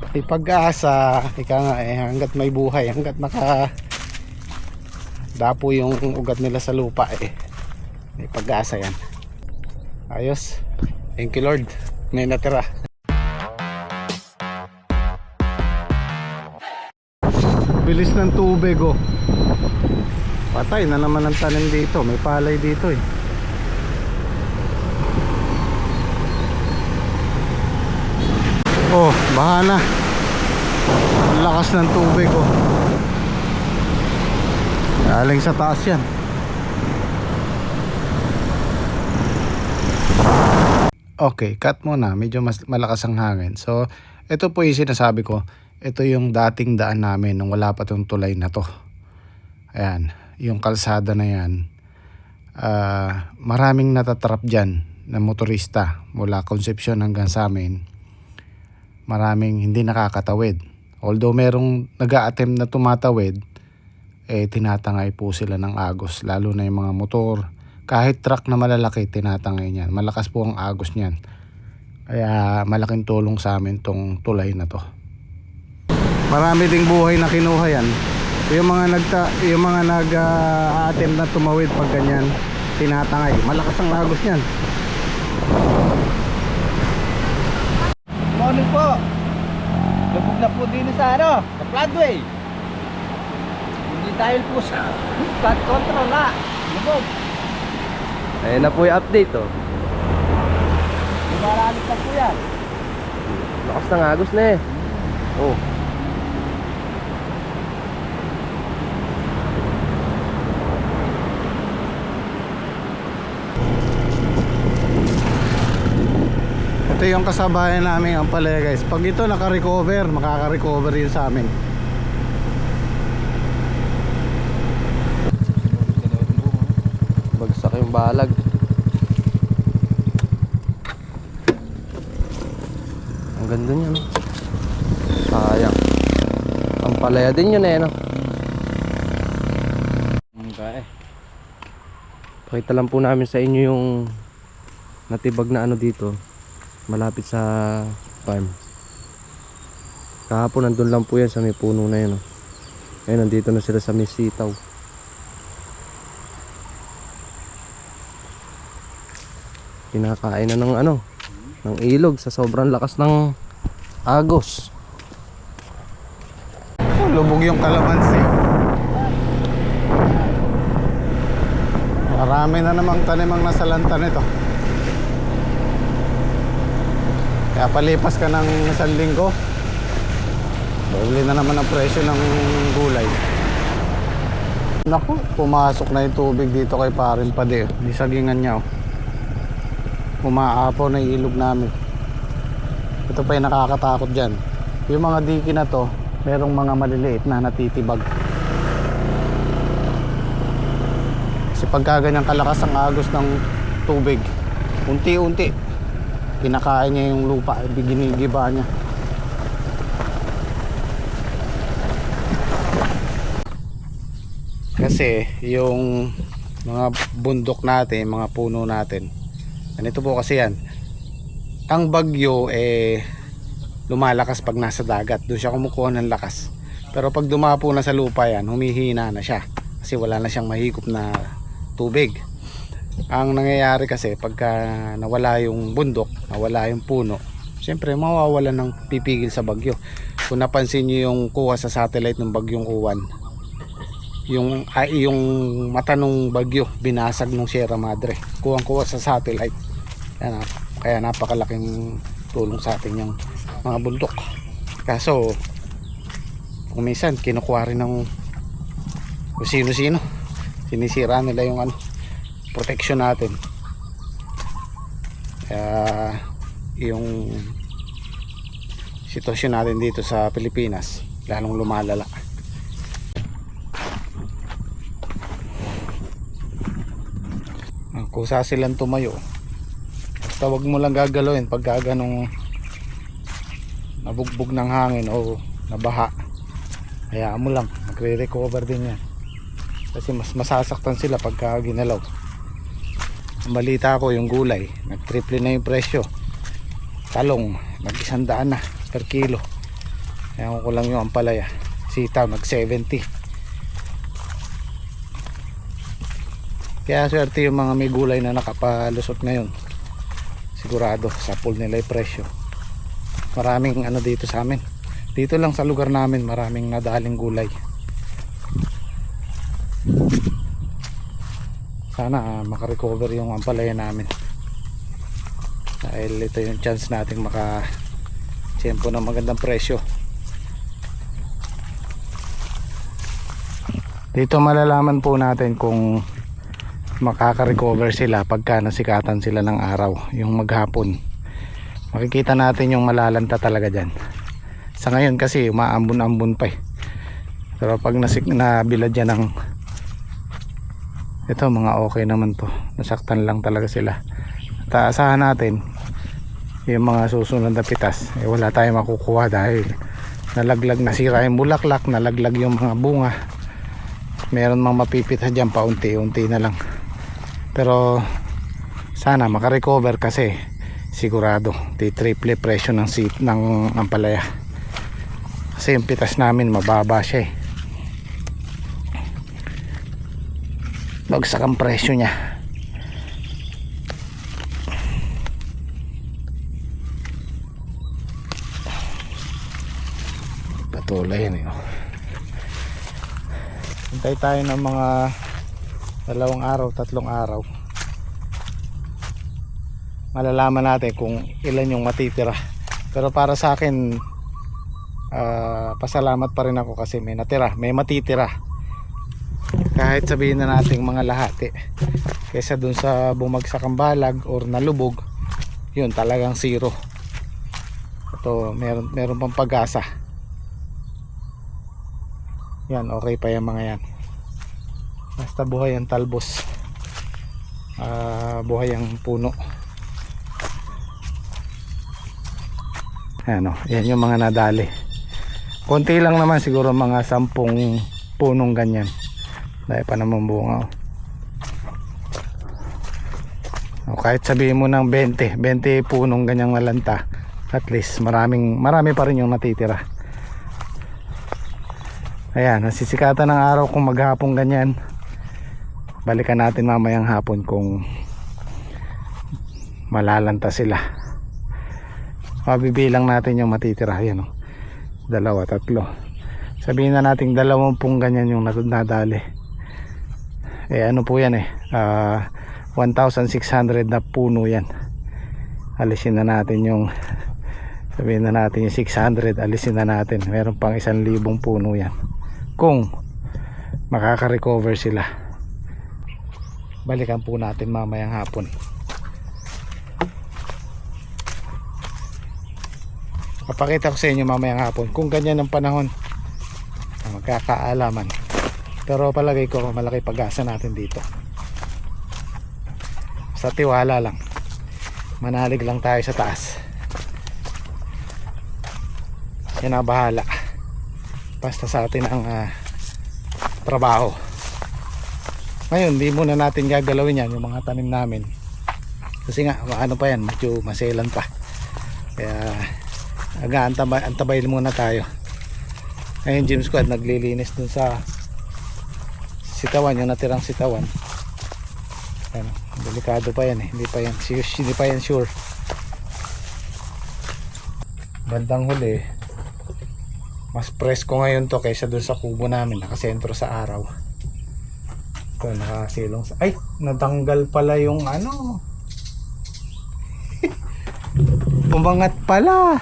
May pag-asa, ika nga hanggat may buhay, hanggat naka dapo yung ugat nila sa lupa may pag-asa yan. Ayos, thank you Lord, may natira. Bilis ng tubig patay na naman ang tanim dito, may palay dito baha na. Ang lakas ng tubig galing sa taas yan. Okay, cut muna, medyo mas malakas ang hangin. So ito po yung sinasabi ko, ito yung dating daan namin nung wala pa tong tulay na to. Ayan, yung kalsada na yan, maraming natatrap dyan na motorista mula Concepcion hanggang sa amin. Maraming hindi nakakatawid. Although merong nag-a-attempt na tumatawid, tinatangay po sila ng agos. Lalo na yung mga motor. Kahit truck na malalaki, tinatangay niyan. Malakas po ang agos niyan. Kaya malaking tulong sa amin tong tulay na to. Marami ding buhay na kinuha yan. Yung mga nag-a-attempt na tumawid pag ganyan, tinatangay. Malakas ang agos niyan. Morning po. Lubog na po din sa sa floodway. Hindi dahil po sa flood control lubog. Ayun na po yung update Lumalamit na po yan. Lakas ng agos na Ito yung kasabayan namin ang palaya guys. Pag ito naka-recover, makaka-recover yun sa amin. Bagsak yung balag. Ang ganda niya sayang. Ang palaya din yun Okay. Pakita lang po namin sa inyo yung natibag na dito malapit sa farm. Kahapon nandun lang po yan sa may puno na yun Ngayon nandito na sila sa may sitaw. Kinakain na ng ilog sa sobrang lakas ng agos. Lubog yung kalamansi. Marami na namang tanim ang nasalanta nito. Kaya palipas ka ng isang linggo, doble na naman ang presyo ng gulay. Naku, pumasok na yung tubig dito kay Parin Pade. Di sagingan niya umaapaw na yung ilog namin. Ito pa yung nakakatakot dyan. Yung mga diki na to, merong mga maliliit na natitibag. Kasi pagka ganyang kalakas ang agos ng tubig, unti-unti kinakain niya yung lupa, ginigiba niya. Kasi yung mga bundok natin, mga puno natin, ganito po kasi yan. Ang bagyo lumalakas pag nasa dagat, doon siya kumukuha ng lakas. Pero pag dumapo na sa lupa yan, humihina na siya kasi wala na siyang mahigop na tubig. Ang nangyayari kasi pagka nawala yung bundok, nawala yung puno, siyempre mawawala ng pipigil sa bagyo. Kung napansin nyo yung kuha sa satellite ng bagyong Uwan, yung mata ng bagyo binasag ng Sierra Madre, kuha sa satellite. Kaya napakalaking tulong sa atin yung mga bundok. Kaso kung minsan kinukuha rin ng kung sino-sino, sinisira nila yung protection natin. Kaya yung sitwasyon natin dito sa Pilipinas lalong lumalala. Kusa silang tumayo, basta wag mo lang gagalawin pagka ganong nabugbog ng hangin o nabaha. Hayaan mo lang, magre-recover din yan kasi mas masasaktan sila pagka ginalaw. Ang balita ko yung gulay nag-triple na yung presyo. Talong nag-100 na per kilo. Ayan ko lang yung ampalaya. Sitaw nag 70. Kaya swerte yung mga may gulay na nakapalusot ngayon. Sigurado sa pool nila yung presyo. Maraming ano dito sa amin. Dito lang sa lugar namin maraming nadaling gulay. Sana makarecover yung ampalaya namin. Dahil ito yung chance nating maka-tiyempo ng magandang presyo. Dito malalaman po natin kung makaka-recover sila pagka nasikatan sila ng araw, yung maghapon. Makikita natin yung malalanta talaga dyan. Sa ngayon kasi umaambon-ambon pa eh. Pero pag nabilad yan ng ito, mga okay naman to, nasaktan lang talaga sila. At asahan natin yung mga susunod na pitas wala tayong makukuha dahil nalaglag, nasira yung bulaklak, nalaglag yung mga bunga. Meron mang mapipita dyan paunti-unti na lang. Pero sana makarecover kasi sigurado triple presyo ng ampalaya. Kasi yung pitas namin mababa siya eh. Bagsak ang presyo niya. Patuloy yan eh. Hintay tayo ng mga 2 araw, 3 araw. Malalaman natin kung ilan yung matitira. Pero para sa akin pasalamat pa rin ako kasi may natira, may matitira. Kahit sabihin na natin mga lahati kaysa dun sa bumagsak ang balag or nalubog, yun talagang zero. Ito meron pang pag-asa. Yan, okay pa yung mga yan. Basta buhay ang talbos, buhay ang puno. Ano, yan yung mga nadali. Konti lang naman, siguro mga 10 punong ganyan. Dahil pa naman bunga. Kahit sabihin mo ng 20 punong ganyang malanta, at least marami pa rin yung natitira. Ayan, nasisikatan ng araw kung maghapong ganyan. Balikan natin mamayang hapon kung malalanta sila. Mabibilang natin yung matitira. Ayan, 2, 3. Sabihin na natin 20 ganyan yung nadali. Ano po yan 1,600 na puno yan. Alisin na natin yung, sabihin na natin yung 600, alisin na natin. Meron pang 1,000 puno yan kung makaka-recover sila. Balikan po natin mamayang hapon. Papakita ko sa inyo mamayang hapon kung ganyan ang panahon, magkakaalaman. Pero palagay ko malaki pag-asa natin dito. Sa tiwala lang, manalig lang tayo sa taas. Yan ang bahala. Basta sa atin ang trabaho. Ngayon di muna natin gagalawin yan, yung mga tanim namin, kasi nga ano pa yan, medyo maselan pa. Kaya antabay muna tayo. Ngayon Jim Squad naglilinis dun sa sitawan, yung natirang sitawan. Ano, delikado pa yan eh. Hindi pa yan sure. Bandang huli, mas presko ngayon to kaysa dun sa kubo namin, nakasentro sa araw. Ito, nakasilong sa... Ay! Natanggal pala yung ano. Umangat pala.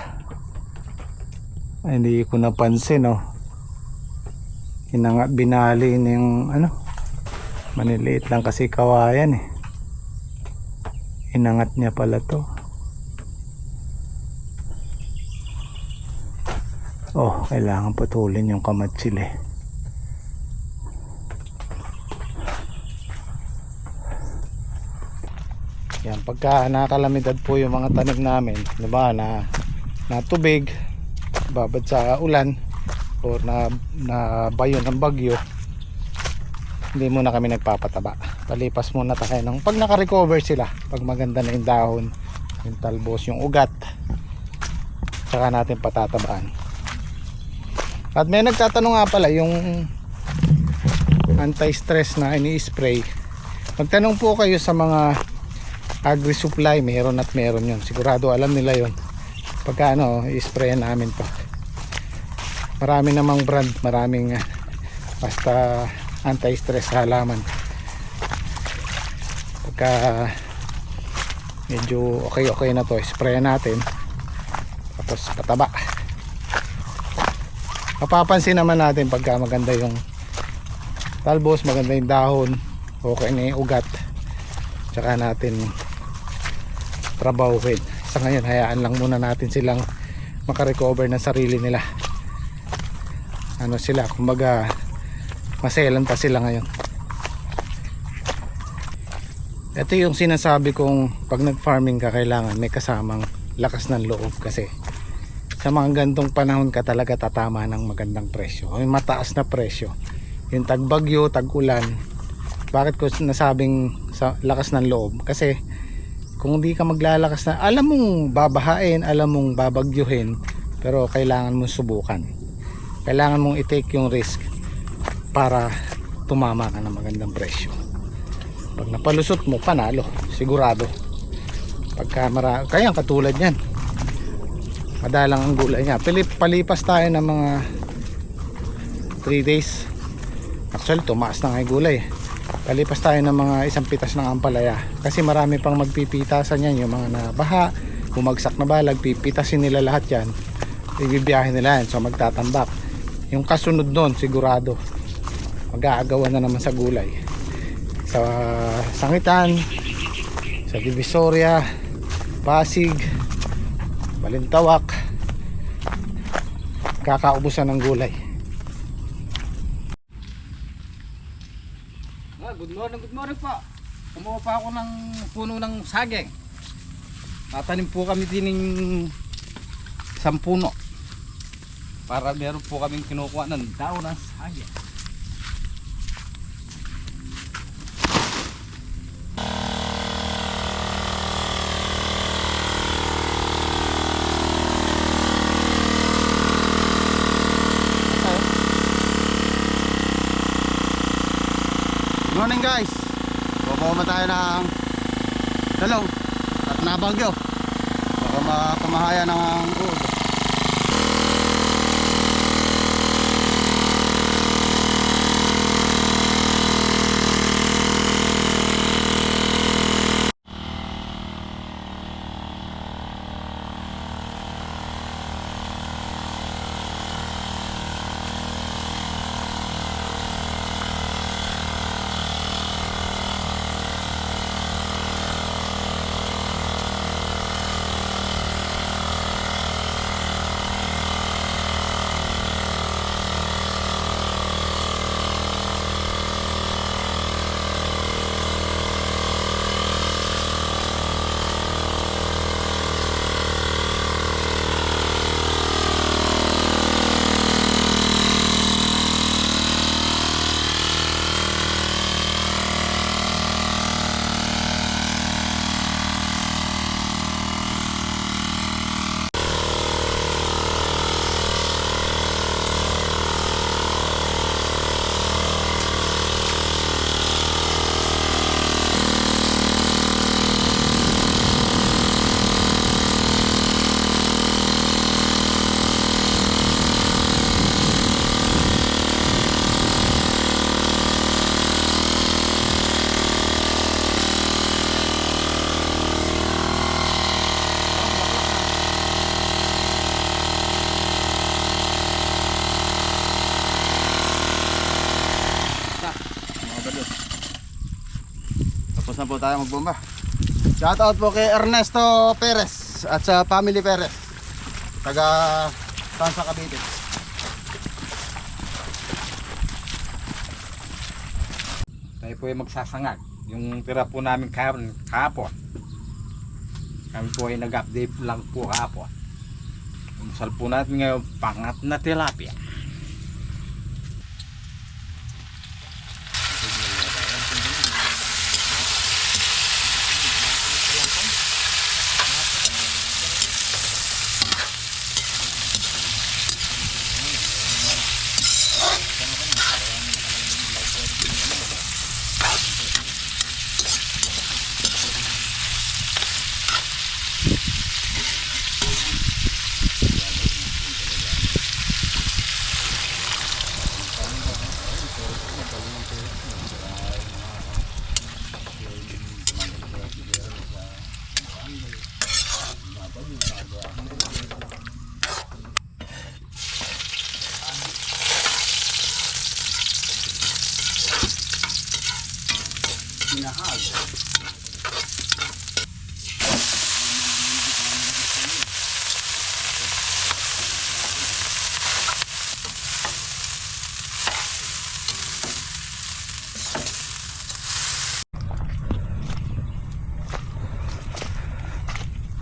Ay, hindi ko napansin binali yung ano. Maniliit lang kasi kawayan eh. Inangat niya pala to. Oh, kailangan putulin yung kamatsil eh. Yan, pagka nakalamidad po yung mga tanim namin, diba, na tubig, babad sa ulan or na bayo ng bagyo, hindi muna kami nagpapataba. Palipas muna tayo ng pag naka-recover sila, pag maganda na yung dahon, yung talbos, yung ugat, saka natin patatabaan. At may nagtatanong nga pala yung anti-stress na ini-spray. Magtanong po kayo sa mga agri-supply, meron at meron yun. Sigurado alam nila yun. Pagka i-sprayan namin to. Marami namang brand, maraming basta anti-stress sa halaman. Pagka medyo okay na to, sprayan natin. Tapos pataba. Mapapansin naman natin pagka maganda yung talbos, maganda yung dahon, okay na yung ugat, tsaka natin trabahuin. Sa ngayon hayaan lang muna natin silang makarecover ng sarili nila. Sila, kumbaga maselan pa sila ngayon. Ito yung sinasabi kong pag nag-farming ka, kailangan may kasamang lakas ng loob, kasi sa mga gantong panahon ka talaga tatama ng magandang presyo, may mataas na presyo. Yung tagbagyo, tag-ulan. Bakit ko nasabing sa lakas ng loob? Kasi kung hindi ka maglalakas na, alam mong babahain, alam mong babagyuhin, pero kailangan mong subukan. Kailangan mong i-take yung risk para tumama ka ng magandang presyo. Pag napalusot mo, panalo, sigurado. Pagka kaya katulad yan, madalang ang gulay niya. Palipas tayo ng mga 3 days. Actually tumaas na nga yung gulay. Palipas tayo ng mga isang pitas ng ampalaya, kasi marami pang magpipitasan yan. Yung mga nabaha, bumagsak na balag, pipitasin nila lahat yan, ibibiyahin nila yan, so magtatambak. Yung kasunod nun, sigurado mag-aagawan na naman sa gulay, sa Sangitan, sa Divisoria, Pasig, Balintawak, kakaubusan ng gulay. Good morning po. Kumuha pa ako ng puno ng saging. Tatanim po kami din ng isang puno, para meron po kaming kinukuha ng daon ng saging. Good morning guys, pupunta tayo ng Talong at nabagyo, baka makamahaya ng uod. Tapos na po tayo magbomba. Shout out po kay Ernesto Perez at sa family Perez, taga Tansa Cavite. Tayo po ay magsasangag. Yung tira po namin kahapon. Kami po ay nag-update lang po kahapon. Umusal po natin ngayon pangat na tilapia.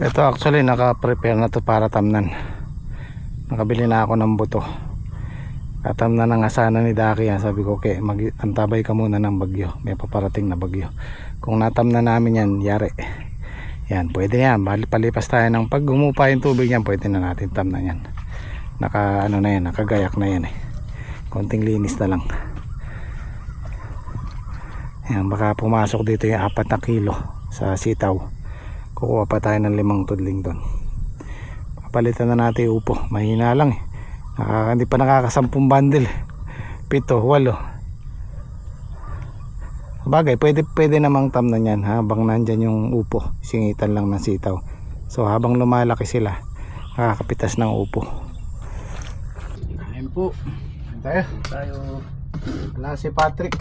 Ito actually naka-prepare na to para tamnan. Nakabili na ako ng buto. Tatamnan na nga sana ni Daki yan. Sabi ko okay, antabay ka muna ng bagyo. May paparating na bagyo. Kung natamnan namin yan, yari. Yan, pwede yan. Palipas tayo ng pag gumupa yung tubig yan, pwede na natin tamnan yan. Naka ano na yan, nakagayak na yan eh. Konting linis na lang. Yan, baka pumasok dito yung 4 na kilo sa sitaw. Kukuha pa tayo ng 5 tudling doon. Papalitan na natin yung upo. Mahina lang eh. Hindi pa nakakasampung bundle. 7, 8. Bagay, pwede namang tamnan yan habang nandyan yung upo. Singitan lang ng sitaw. So habang lumalaki sila, nakakapitas ng upo. Ayun po. Tayo. Wala si Patrick.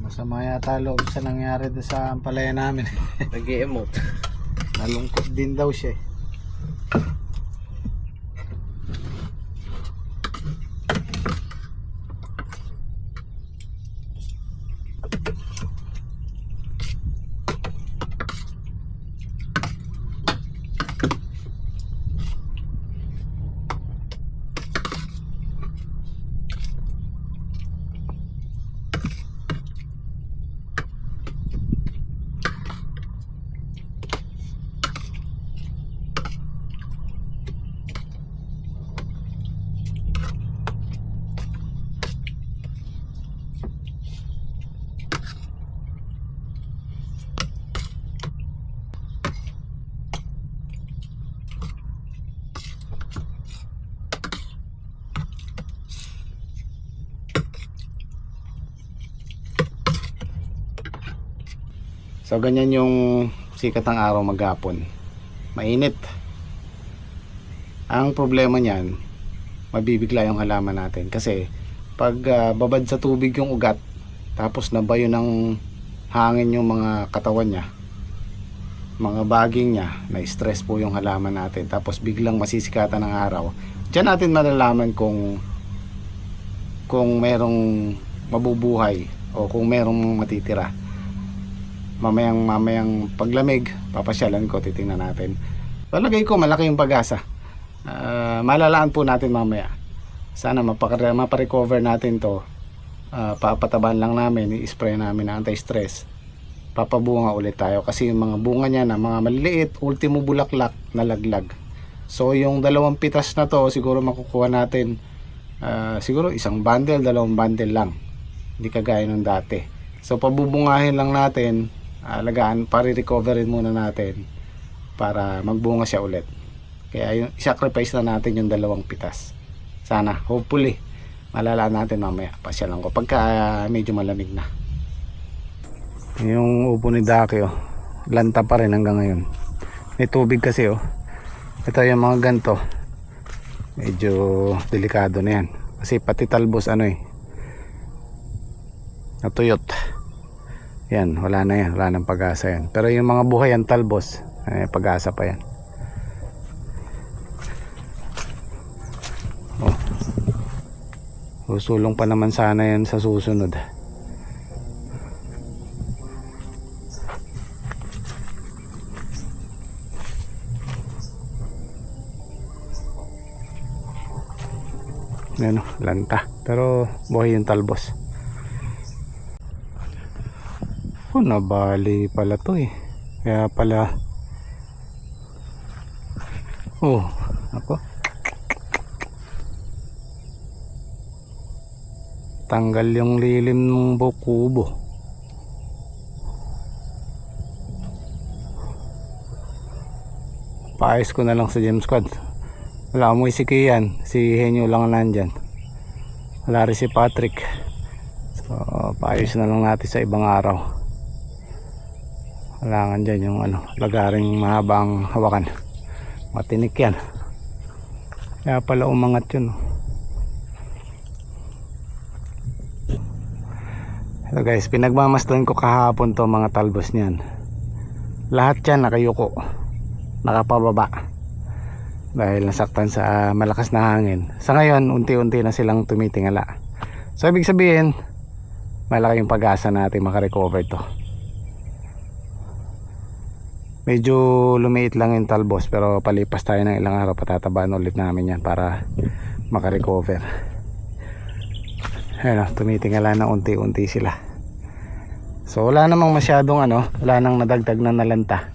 Masama yata loob sa nangyari doon sa ampalaya namin. Nag-i-emote. Nalungkot din daw siya. So ganyan yung sikat ng araw maghapon. Mainit. Ang problema niyan, mabibigla yung halaman natin kasi pag babad sa tubig yung ugat, tapos nabayo ng hangin yung mga katawan niya, mga baging niya, na-stress po yung halaman natin, tapos biglang masisikatan ng araw. Diyan natin malalaman kung merong mabubuhay o kung merong matitira. Mamayang paglamig, papasyalan ko, titingnan natin. Palagay ko malaki yung pag-asa. Malalaan po natin mamaya. Sana maparecover natin to. Papataban lang namin, i-spray namin na anti-stress. Papabunga ulit tayo kasi yung mga bunga niya na mga maliliit, ultimo bulaklak na laglag. So yung 2 pitas na to, siguro makukuha natin siguro 1 bundle, 2 bundle lang. Hindi kagaya nung dati. So pabubungahin lang natin, alagaan, pare-recoverin muna natin para magbunga siya ulit. Kaya yung sacrifice na natin yung 2 pitas. Sana, hopefully, malalaan natin mamaya. Pasyalan ko pagka medyo malamig na. Yung upo ni Daki, oh, lanta pa rin hanggang ngayon. May tubig kasi, oh. Ito yung mga ganto, medyo delikado na yan. Kasi pati talbos natuyot. Yan, wala na yan, wala nang pag-asa yan. Pero yung mga buhay ang talbos, pag-asa pa yan. Oh. Susulong pa naman sana yan sa susunod. Yan, lanta. Pero buhay yung talbos. Oh, nabali pala to eh. Kaya pala. Oh, ako. Tanggal yung lilim ng kubo. Paayos ko na lang sa Gem Squad. Wala mo si Kian, si Henyo lang nandyan. Wala rin si Patrick. So, paayos na lang natin sa ibang araw. Kailangan dyan yung lagaring mahabang hawakan. Matinik yan. Kaya pala umangat yun. So guys, pinagmamasdan ko kahapon to mga talbos niyan. Lahat yan nakayuko, nakapababa. Dahil nasaktan sa malakas na hangin. Sa ngayon, unti-unti na silang tumitingala. So ibig sabihin, malaki yung pag-asa natin makarecover to. medyo lumiit lang yung talbos, pero palipas tayo ng ilang araw patatabaan ulit namin yan para makarecover. Ayun, tumitingala na unti-unti sila. So wala namang masyadong wala nang nadagdag na nalanta.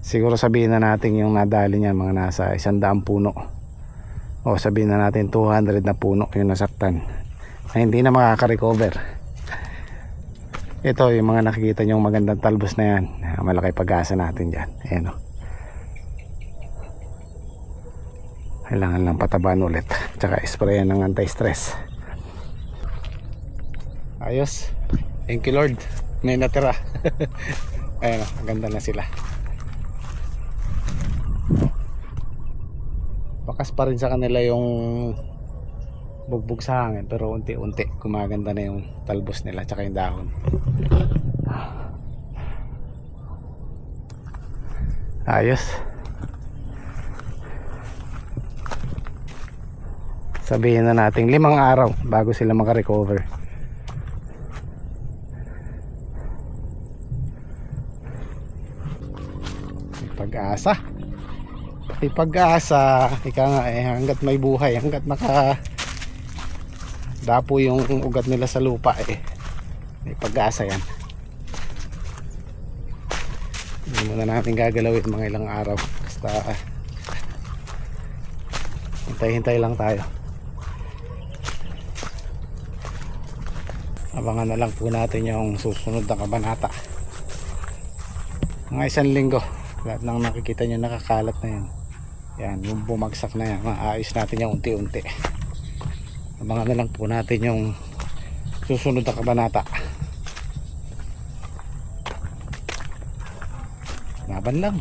Siguro sabihin na natin yung nadali niyan mga nasa 100 puno, o sabihin na natin 200 na puno yung nasaktan na hindi na makaka-recover. Ito yung mga nakikita nyong magandang talbos na yan, malaki pag-asa natin dyan. Ayan o, kailangan lang patabaan ulit, tsaka sprayan ng anti-stress. Ayos, thank you Lord, may natira. Ayan o, ang ganda na sila. Bakas pa rin sa kanila yung bugbog sa hangin, pero unti-unti gumaganda na yung talbos nila tsaka yung dahon. Ayos. Sabihin na natin 5 araw bago sila makarecover. Pag-asa, may pag-asa, ika nga hanggat may buhay, hanggat dapo yung ugat nila sa lupa may pag-asa yan. Hindi muna natin gagalawin mga ilang araw, basta hintay-hintay lang tayo. Abangan na lang po natin yung susunod na kabanata. Mga 1 linggo, lahat ng nakikita nyo nakakalat na yan. Yan, yung bumagsak na yan, maayos natin yung unti-unti. Abangan na lang po natin yung susunod na kabanata. Laban lang.